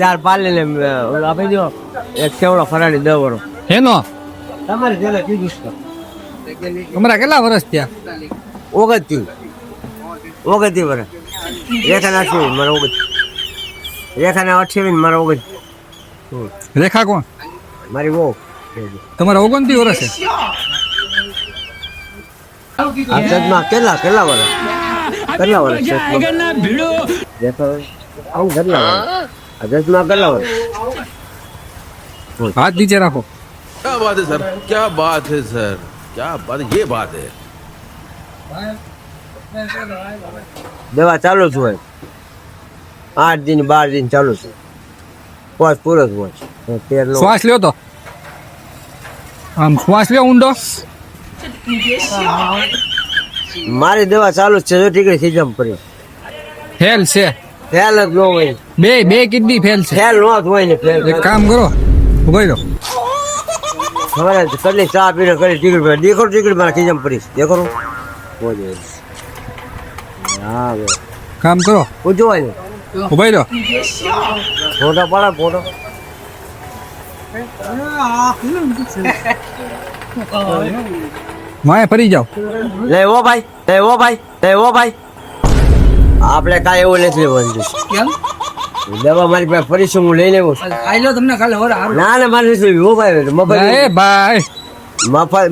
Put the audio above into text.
ચાર પાલે ને આપી દો એક કેવડો ફરાડી 10 વર્ષ હેનો તમારે પેલા કીધું છે તમારા કેટલા વર્ષ થયા? 29 વર્ષ રેખાના 28 મારા 29 રેખાના 28 મારા 29 રેખા કોણ? મારી બહુ તમારા 29 વર્ષ છે. આ સદમાં કેટલા વર્ષ દેખો આવું કેટલા વર્ષ આ સદમાં કેટલા વર્ષ હાથ નીચે રાખો. क्या बात है सर, क्या बात है सर, क्या बात, ये बात है. દવા ચાલુ જ હોય 8 દિન 12 દિન ચાલુ છે પોસ પૂરો જ હોય 13 શ્વાસ લ્યો તો આમ શ્વાસ લ્યો ઊંડો. મારી દવા ચાલુ જ છે જો ટીકડી ખીજમ પડી ફેલ છે. ફેલ જ ન હોય બે કિડની ફેલ છે. ફેલ નો જ હોય ને ફેલ એક કામ કરો ઉભા રહો. ખબર જ કેટલી ચા પીને કરી ટીકડી પડી દેખો ટીકડી મારા ખીજમ પડી દેખો હા કામ કરો પૂછો હોય ને ઉભા રહો. ફોટો પાડો ફોટો માએ ફરી જાઓ. લેવો ભાઈ આપણે કાંઈ એવું નથી લેવાનું દવા મારી પાસે ફરીશું હું લઈ લેવું ખાઈ લો તમને કાલે ના મારે નથી લેવી. હો ભાઈ ભાઈ મફત